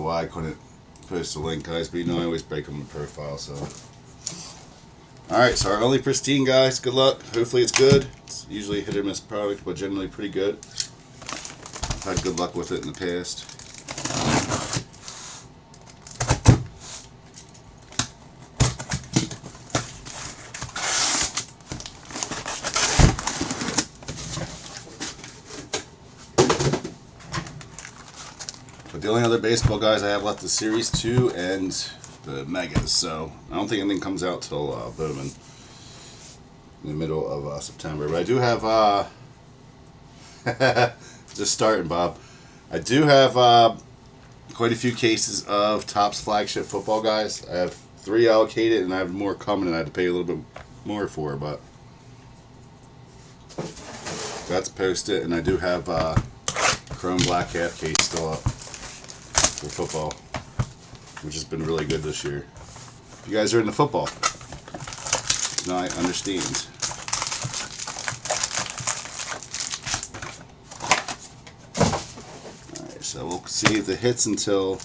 know why I couldn't post a link, guys, but you know I always break them in profile, so. Alright, so our only Pristine, guys. Good luck. Hopefully it's good. It's usually a hit or miss product, but generally pretty good. I've had good luck with it in the past. But the only other baseball guys I have left is Series 2 and the Megas, so I don't think anything comes out till Bowman in the middle of September. But I do have, just starting, Bob. I do have quite a few cases of Topps flagship football, guys. I have 3 allocated, and I have more coming, and I had to pay a little bit more for, but got to post it, and I do have Chrome Black half case still up for football, which has been really good this year. If you guys are into football, now I understand. Alright, so we'll save the hits until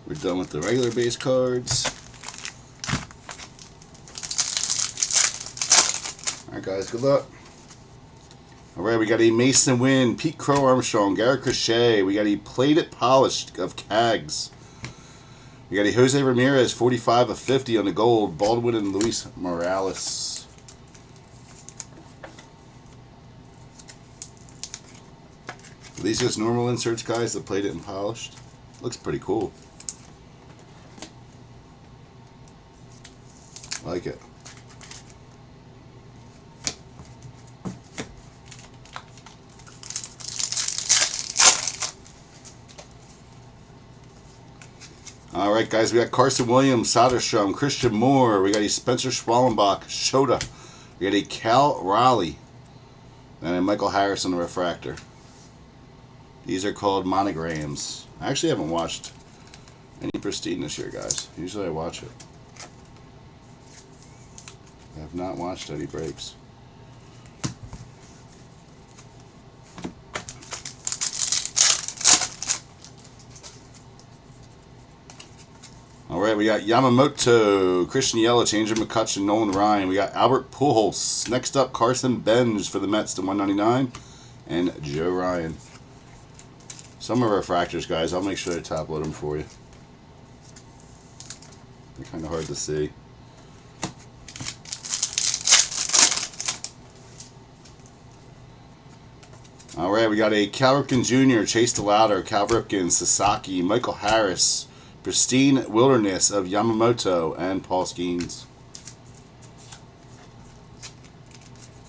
we're done with the regular base cards. Alright guys, good luck. Alright, we got a Mason Wynn, Pete Crow Armstrong, Garrett Crochet. We got a Plated Polished of Cags. We got a Jose Ramirez, 45 of 50 on the gold. Baldwin and Luis Morales. Are these just normal inserts, guys, that plated and polished? Looks pretty cool. I like it. Alright guys, we got Carson Williams, Soderstrom, Christian Moore, we got a Spencer Schwallenbach, Shota, we got a Cal Raleigh, and a Michael Harris on the refractor. These are called monograms. I actually haven't watched any Pristine this year, guys. Usually I watch it. I have not watched any breaks. Alright, we got Yamamoto, Christian Yelich, Andrew McCutcheon, Nolan Ryan. We got Albert Pujols. Next up, Carson Benz for the Mets to 199. And Joe Ryan. Some are refractors, guys. I'll make sure I top load them for you. They're kind of hard to see. Alright, we got a Cal Ripken Jr., Chase DeLauder, Cal Ripken, Sasaki, Michael Harris, Pristine Wilderness of Yamamoto, and Paul Skeens.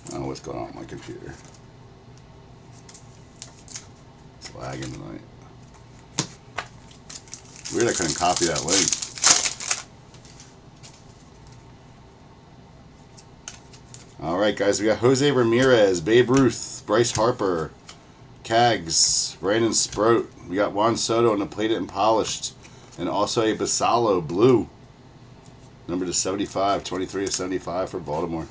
I don't know what's going on with my computer. It's lagging tonight. Weird I couldn't copy that link. Alright guys, we got Jose Ramirez, Babe Ruth, Bryce Harper, Cags, Brandon Sproat. We got Juan Soto on the plated and polished. And also a Basalo blue. Number to 75, 23 of 75 for Baltimore.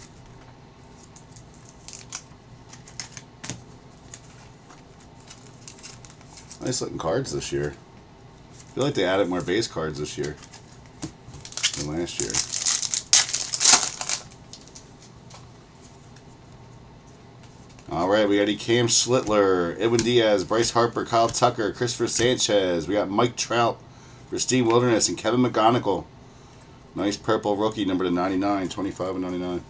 Nice looking cards this year. I feel like they added more base cards this year than last year. Alright, we got a Cam Schlittler, Edwin Diaz, Bryce Harper, Kyle Tucker, Christopher Sanchez. We got Mike Trout, Pristine Wilderness, and Kevin McGonigal. Nice purple rookie, number to 99, 25 of 99.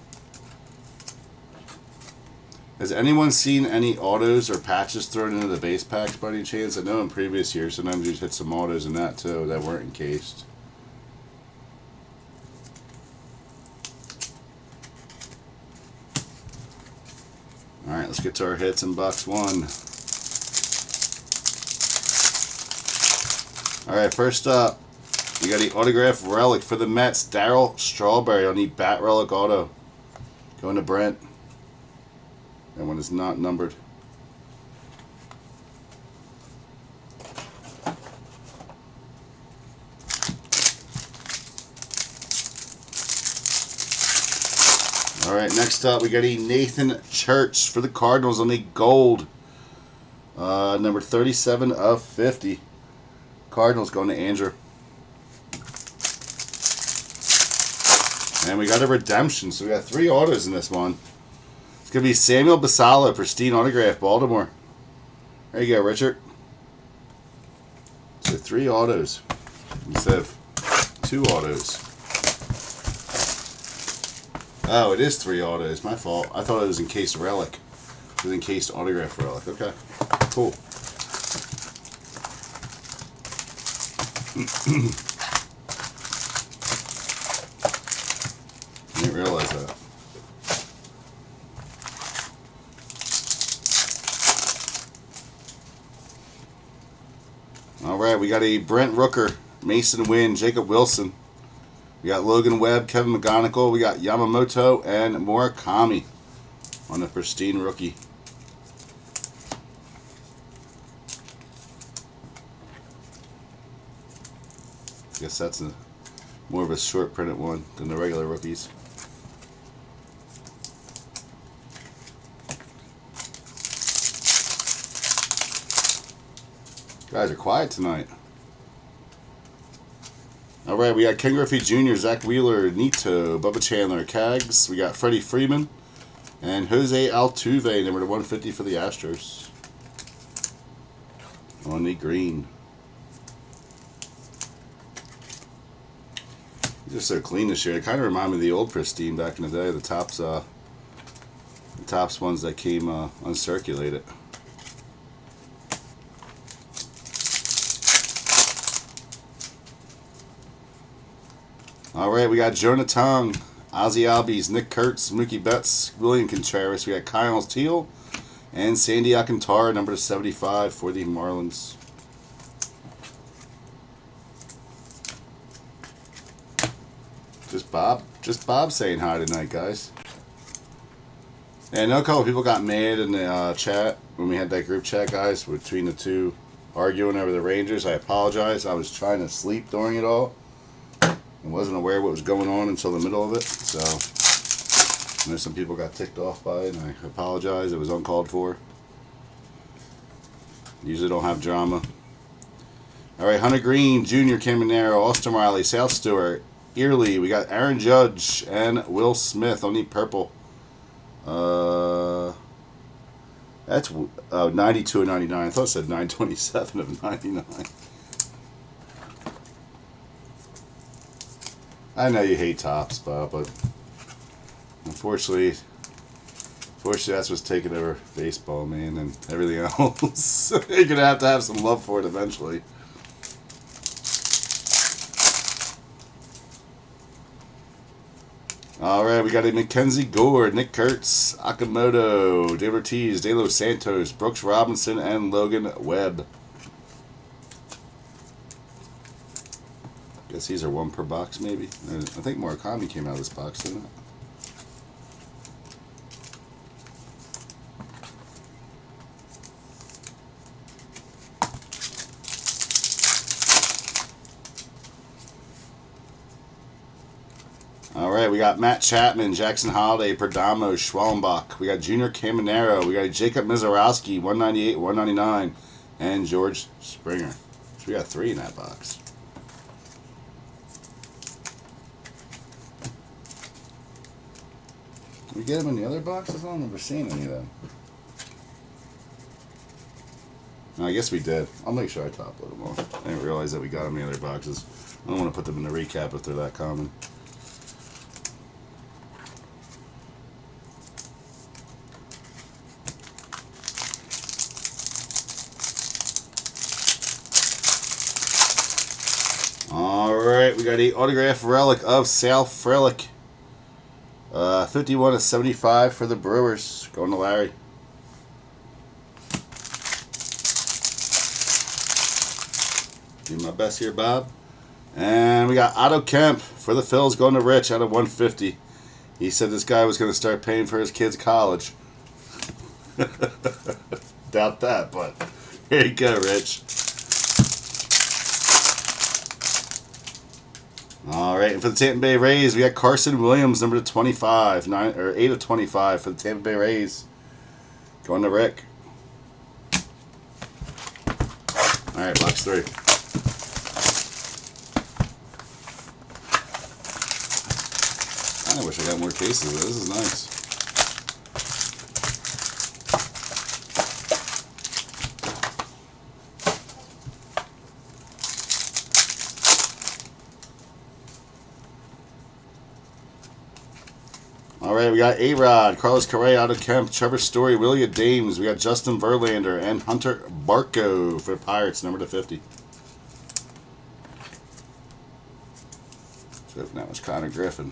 Has anyone seen any autos or patches thrown into the base packs by any chance? I know in previous years, sometimes you hit some autos in that too that weren't encased. Alright, let's get to our hits in box 1. Alright, first up, we got the autograph relic for the Mets, Darryl Strawberry on the Bat Relic Auto. Going to Brent. That one is not numbered. Alright, next up we got a Nathan Church for the Cardinals on the gold. Number 37 of 50. Cardinals going to Andrew. And we got a redemption, so we got 3 autos in this one. It's going to be Samuel Basallo, Pristine autograph, Baltimore. There you go, Richard. So 3 autos instead of 2 autos. Oh, it is 3 autos. My fault. I thought it was encased relic. It was encased autograph relic. Okay, cool. Didn't realize that. All right, we got a Brent Rooker, Mason Wynn, Jacob Wilson. We got Logan Webb, Kevin McGonigal. We got Yamamoto and Murakami on the Pristine rookie. Guess that's more of a short printed one than the regular rookies. Guys are quiet tonight. Alright, we got Ken Griffey Jr., Zach Wheeler, Nito, Bubba Chandler, Cags. We got Freddie Freeman and Jose Altuve, number 150 for the Astros. On the green. These are so clean this year. They kind of remind me of the old Pristine back in the day. The tops ones that came uncirculated. Alright, we got Jonah Tong, Ozzie Albies, Nick Kurtz, Mookie Betts, William Contreras. We got Kyle Teal and Sandy Alcantara, number 75 for the Marlins. Just Bob saying hi tonight, guys. And I know a couple people got mad in the chat when we had that group chat, guys, between the two arguing over the Rangers. I apologize. I was trying to sleep during it all. I wasn't aware of what was going on until the middle of it. So I know some people got ticked off by it, and I apologize. It was uncalled for. Usually don't have drama. Alright, Hunter Green, Jr., Caminero, Austin Riley, South Stewart, Early. We got Aaron Judge and Will Smith on the purple. That's 92 of 99. I thought it said 927 of 99. I know you hate tops, Bob, but unfortunately that's what's taking over baseball, man, and everything else. You're going to have some love for it eventually. Alright, we got a Mackenzie Gore, Nick Kurtz, Akamoto, David Ortiz, De Los Santos, Brooks Robinson, and Logan Webb. Guess these are 1 per box, maybe. I think Murakami came out of this box, didn't it? Alright, we got Matt Chapman, Jackson Holiday, Perdomo, Schwallenbach. We got Junior Caminero. We got Jacob Mizorowski, 198, 199. And George Springer. So we got 3 in that box. Did we get them in the other boxes? I don't remember seeing any of them. No, I guess we did. I'll make sure I top load them all. I didn't realize that we got them in the other boxes. I don't want to put them in the recap if they're that common. Alright, we got a autograph relic of Sal Frelick. 51 of 75 for the Brewers. Going to Larry. Do my best here, Bob. And we got Otto Kemp for the Phils going to Rich out of 150. He said this guy was going to start paying for his kids' college. Doubt that, but here you go, Rich. Alright, and for the Tampa Bay Rays, we got Carson Williams, number 25, 8 of 25 for the Tampa Bay Rays. Going to Rick. Alright, box 3. kind of wish I got more cases, but this is nice. All right, we got A-Rod, Carlos Correa, Otto Kemp, Trevor Story, Willie Dames. We got Justin Verlander and Hunter Barco for the Pirates, number /50. So that was Connor Griffin.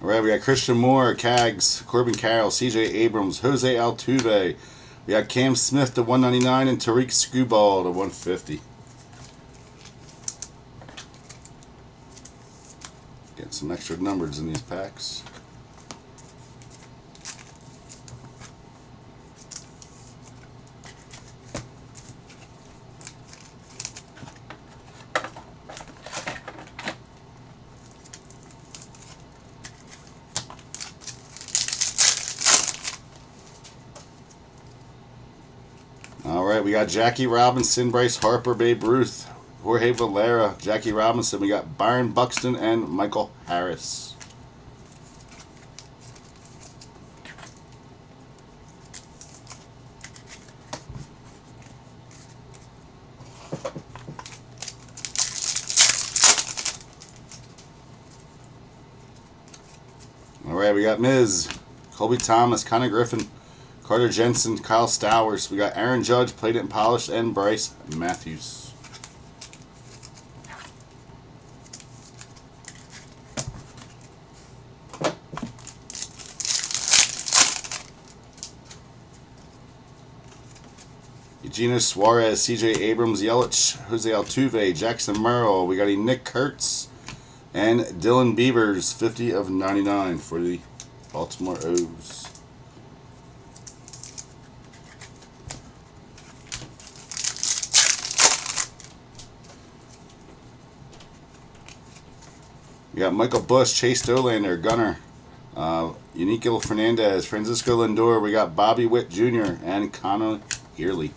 All right, we got Christian Moore, Cags, Corbin Carroll, CJ Abrams, Jose Altuve. We got Cam Smith to 199 and Tariq Skubal to 150. Getting some extra numbers in these packs. All right, we got Jackie Robinson, Bryce Harper, Babe Ruth, Jorge Valera, Jackie Robinson. We got Byron Buxton and Michael Harris. All right, we got Miz, Colby Thomas, Connor Griffin, Carter Jensen, Kyle Stowers. We got Aaron Judge, Played It and Polished, and Bryce Matthews. Eugenio Suarez, CJ Abrams, Yelich, Jose Altuve, Jackson Merrill. We got a Nick Kurtz and Dylan Beavers, 50/99 for the Baltimore O's. We got Michael Busch, Chase Dolander, Gunner, Uniquil Fernandez, Francisco Lindor. We got Bobby Witt Jr. and Connor Early.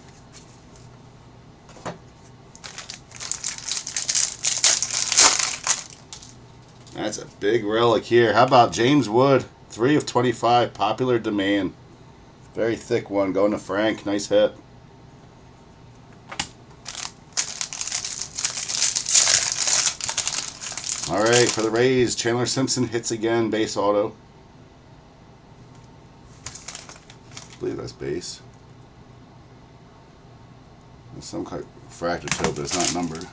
That's a big relic here. How about James Wood, 3/25, Popular Demand. Very thick one, going to Frank. Nice hit. All right, for the Rays, Chandler Simpson hits again, base auto. I believe that's base. There's some kind of fractor toe, but it's not numbered.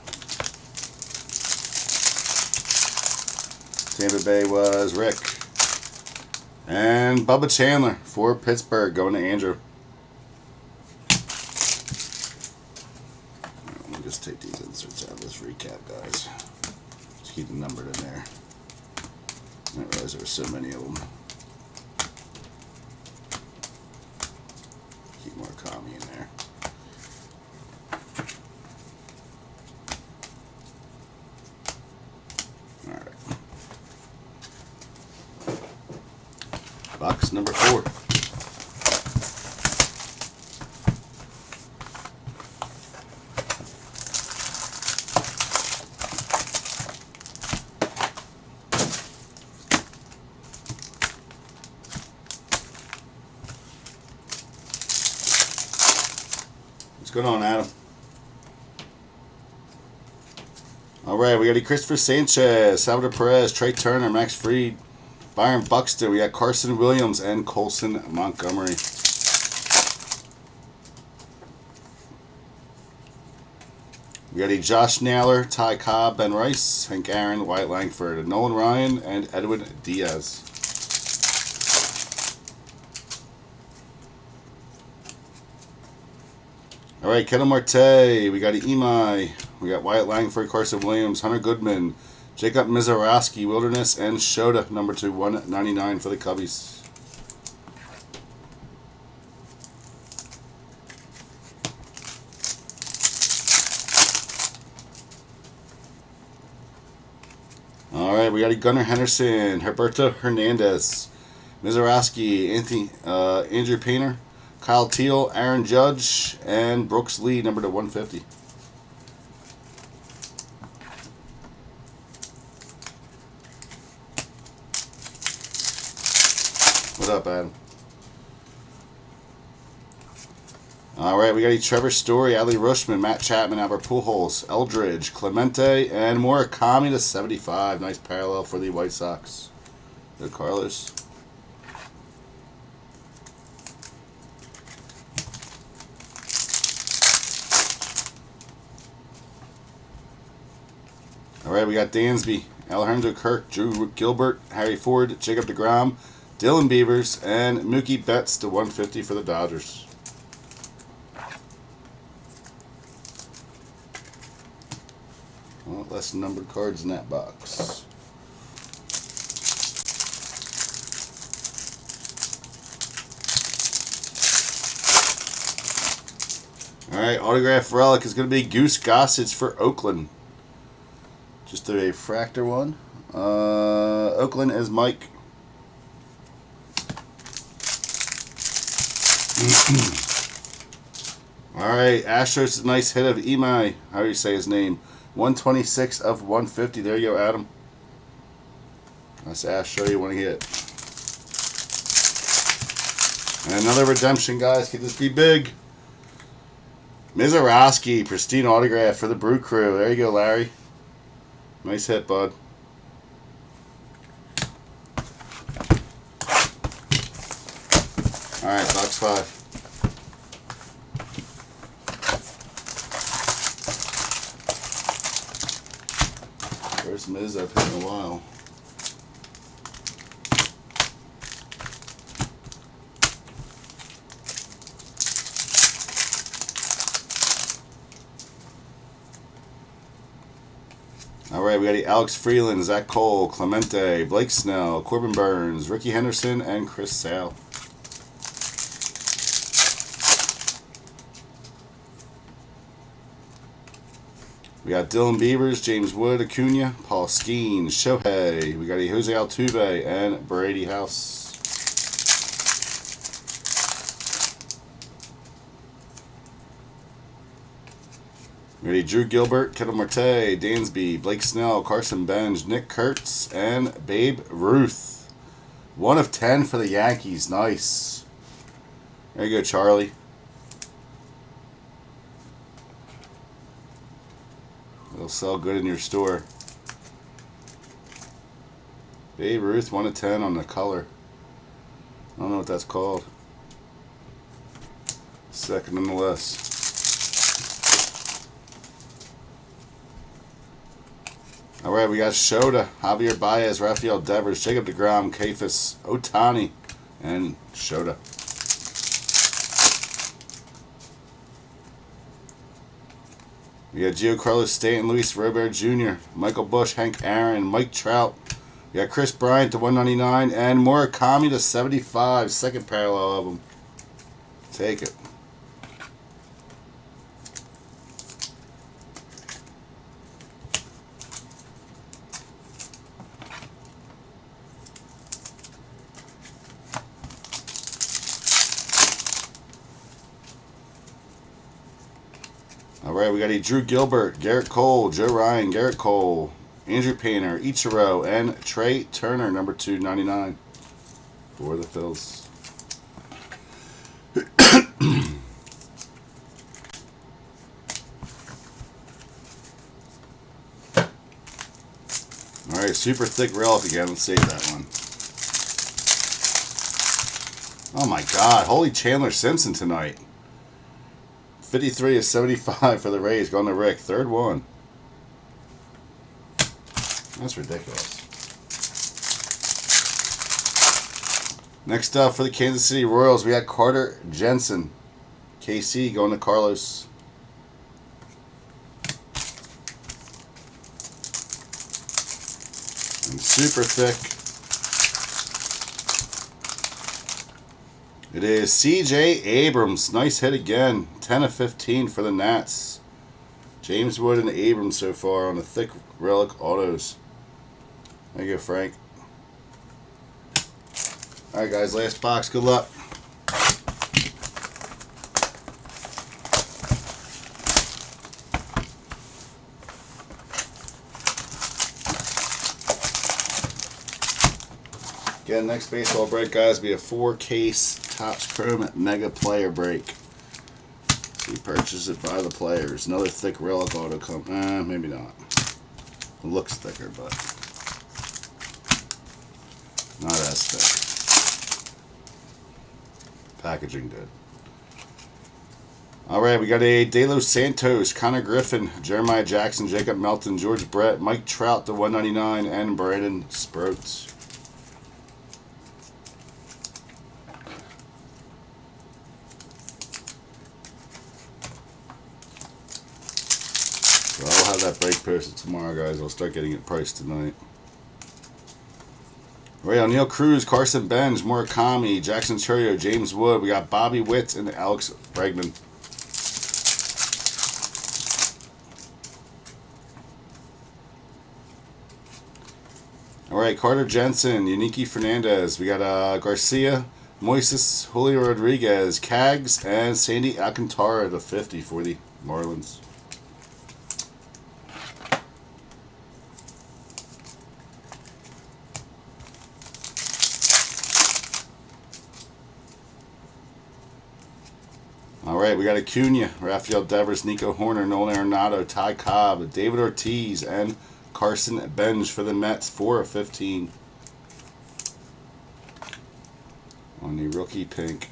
Tampa Bay was Rick. And Bubba Chandler for Pittsburgh, going to Andrew. Let me just take these inserts out of this recap, guys. Just keep them numbered in there. I didn't realize there were so many of them. Keep more Murakami in there. Alright. Box number 4. What's going on, Adam? Alright, we got a Christopher Sanchez, Salvador Perez, Trey Turner, Max Fried, Byron Buxton. We got Carson Williams and Colson Montgomery. We got a Josh Naylor, Ty Cobb, Ben Rice, Hank Aaron, Wyatt Langford, Nolan Ryan, and Edwin Diaz. Alright, Ketel Marte, we got an Imai, we got Wyatt Langford, Carson Williams, Hunter Goodman, Jacob Mizorowski, Wilderness, and Shota, number 2/199 for the Cubbies. Alright, we got a Gunnar Henderson, Herberto Hernandez, Mizorowski, Andrew Painter, Kyle Teal, Aaron Judge, and Brooks Lee, number to 150. What up, Adam? Alright, we got a Trevor Story, Ali Rushman, Matt Chapman, Albert Pujols, Eldridge, Clemente, and Murakami to 75. Nice parallel for the White Sox. Good Carlos. Alright, we got Dansby, Alejandro Kirk, Drew Gilbert, Harry Ford, Jacob deGrom, Dylan Beavers, and Mookie Betts to 150 for the Dodgers. Well, less numbered cards in that box. Alright, autograph relic is going to be Goose Gossage for Oakland. Just a refractor one. Oakland is Mike. Alright, Astros, nice hit of Imai. How do you say his name? 126 of 150. There you go, Adam. Let's show you when he hit. And another redemption, guys. Could this be big? Mizorowski, pristine autograph for the Brew Crew. There you go, Larry. Nice hit, bud. Alright, box 5. First Miz I've hit in a while. Alright, we got Alex Freeland, Zach Cole, Clemente, Blake Snell, Corbin Burns, Ricky Henderson, and Chris Sale. We got Dylan Beavers, James Wood, Acuna, Paul Skeen, Shohei. We got a Jose Altuve and Brady House. We got a Drew Gilbert, Kendall Marte, Dansby, Blake Snell, Carson Benz, Nick Kurtz, and Babe Ruth. 1 of 10 for the Yankees. Nice. There you go, Charlie. It'll sell good in your store. Babe Ruth, 1 of 10 on the color. I don't know what that's called. Second nonetheless. Alright, we got Shota, Javier Baez, Rafael Devers, Jacob deGrom, Kafis, Otani, and Shota. We got Giancarlo Stanton, Luis Robert Jr., Michael Bush, Hank Aaron, Mike Trout. We got Chris Bryant to 199 and Murakami to 75. Second parallel of them. Take it. Alright, we got a Drew Gilbert, Garrett Cole, Joe Ryan, Garrett Cole, Andrew Painter, Ichiro, and Trey Turner, number 299 for the Phils. Alright, super thick relic again. Let's save that one. Oh my god, holy Chandler Simpson tonight. 53 of 75 for the Rays. Going to Rick. Third one. That's ridiculous. Next up for the Kansas City Royals, we got Carter Jensen. KC going to Carlos. And super thick. It is C.J. Abrams. Nice hit again. 10 of 15 for the Nats. James Wood and Abrams so far on the thick relic autos. There you go, Frank. All right, guys, last box. Good luck. Again, next baseball break, guys, will be a 4-case Topps Chrome Mega Player break. So you purchase it by the players. Another thick relic auto come. Maybe not. It looks thicker, but not as thick. Packaging good. All right, we got a De Los Santos, Connor Griffin, Jeremiah Jackson, Jacob Melton, George Brett, Mike Trout to 199, and Brandon Sproats. So I'll have that break posted tomorrow, guys. I'll start getting it priced tonight. All right, O'Neal Cruz, Carson Benz, Murakami, Jackson Churio, James Wood. We got Bobby Witt and Alex Bregman. All right, Carter Jensen, Unique Fernandez. We got Garcia, Moises, Julio Rodriguez, Cags, and Sandy Alcantara to 50 for the Marlins. All right, we got Acuna, Rafael Devers, Nico Horner, Nolan Arenado, Ty Cobb, David Ortiz, and Carson Benz for the Mets, 4 of 15. On the rookie pink.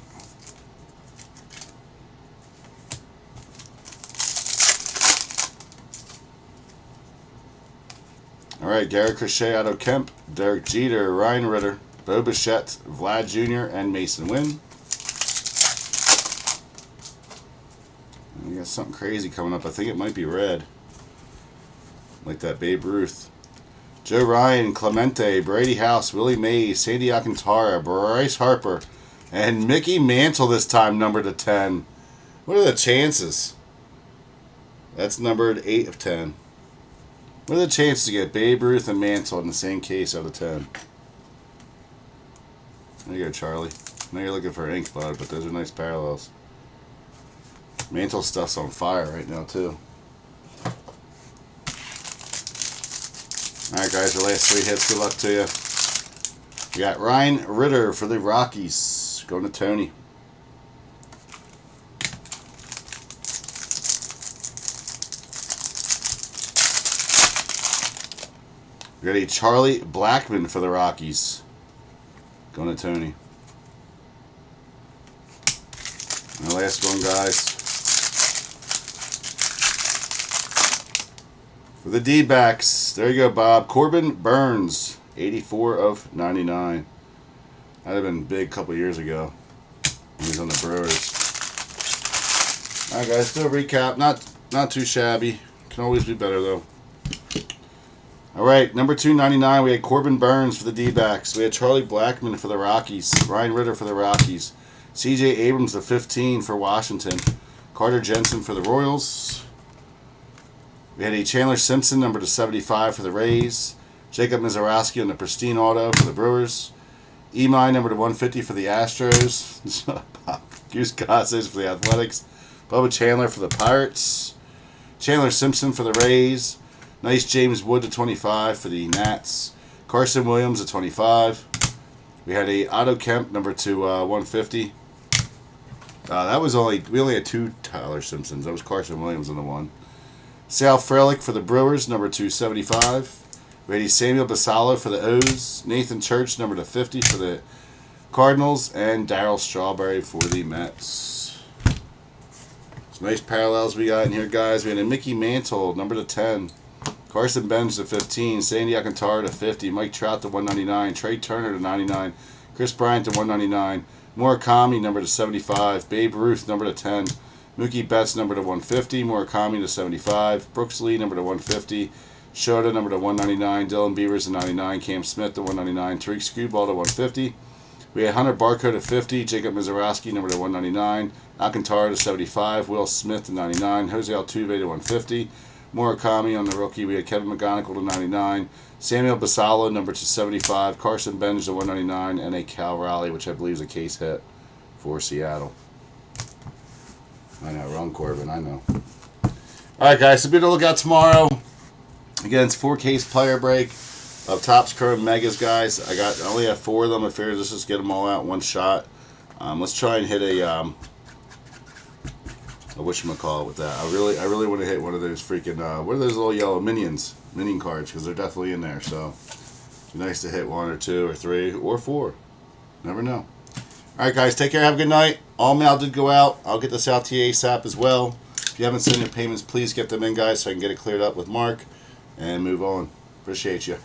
All right, Garrett Crochet, Otto Kemp, Derek Jeter, Ryan Ritter, Bo Bichette, Vlad Jr., and Mason Wynn. We got something crazy coming up. I think it might be red. Like that Babe Ruth. Joe Ryan, Clemente, Brady House, Willie Mays, Sandy Alcantara, Bryce Harper, and Mickey Mantle this time numbered to 10. What are the chances? That's numbered 8 of 10. What are the chances to get Babe Ruth and Mantle in the same case out of 10? There you go, Charlie. I know you're looking for ink, bud, but those are nice parallels. Mantle stuff's on fire right now, too. Alright, guys, the last 3 hits. Good luck to you. We got Ryan Ritter for the Rockies. Going to Tony. We got a Charlie Blackmon for the Rockies. Going to Tony. And the last one, guys. For the D-backs, there you go, Bob. Corbin Burns, 84 of 99. That'd have been big a couple years ago when he was on the Brewers. Alright, guys, still a recap. Not too shabby. Can always be better, though. Alright, number 299, we had Corbin Burns for the D-backs. We had Charlie Blackmon for the Rockies. Ryan Ritter for the Rockies. C.J. Abrams to 15 for Washington. Carter Jensen for the Royals. We had a Chandler Simpson, number to 75 for the Rays. Jacob Mizorowski on the Pristine auto for the Brewers. Emai, number to 150 for the Astros. Goose Gossage for the Athletics. Bubba Chandler for the Pirates. Chandler Simpson for the Rays. Nice James Wood to 25 for the Nats. Carson Williams to 25. We had a Otto Kemp, number to 150. We only had 2 Tyler Simpsons. That was Carson Williams on the one. Sal Frelick for the Brewers, number 275. We had Samuel Basallo for the O's. Nathan Church, number to 50 for the Cardinals. And Darryl Strawberry for the Mets. Some nice parallels we got in here, guys. We had a Mickey Mantle, number to 10. Carson Benz to 15. Sandy Alcantara to 50. Mike Trout to 199. Trey Turner to 99. Chris Bryant to 199. Murakami, number to 75. Babe Ruth, number to 10. Mookie Betts, number to 150. Murakami to 75. Brooks Lee, number to 150. Shota, number to 199. Dylan Beavers to 99. Cam Smith to 199. Tariq Skubal to 150. We had Hunter Barco to 50. Jacob Mizorowski, number to 199. Alcantara to 75. Will Smith to 99. Jose Altuve to 150. Murakami on the rookie. We had Kevin McGonigal to 99. Samuel Basala, number 275. Carson Benj to 199. And a Cal Raleigh, which I believe is a case hit for Seattle. I know, wrong Corbin, I know. Alright, guys, so be on the lookout tomorrow. Again, it's 4-case player break of Topps Chrome Megas, guys. I only have 4 of them. I figured let's just get them all out in one shot. Let's try and hit a whatchamacallit with that. I really want to hit one of those freaking what are those little yellow minion cards, because they're definitely in there. So it'd be nice to hit 1 or 2 or 3 or 4. Never know. Alright, guys, take care, have a good night. All mail did go out. I'll get this out to you ASAP as well. If you haven't sent your payments, please get them in, guys, so I can get it cleared up with Mark and move on. Appreciate you.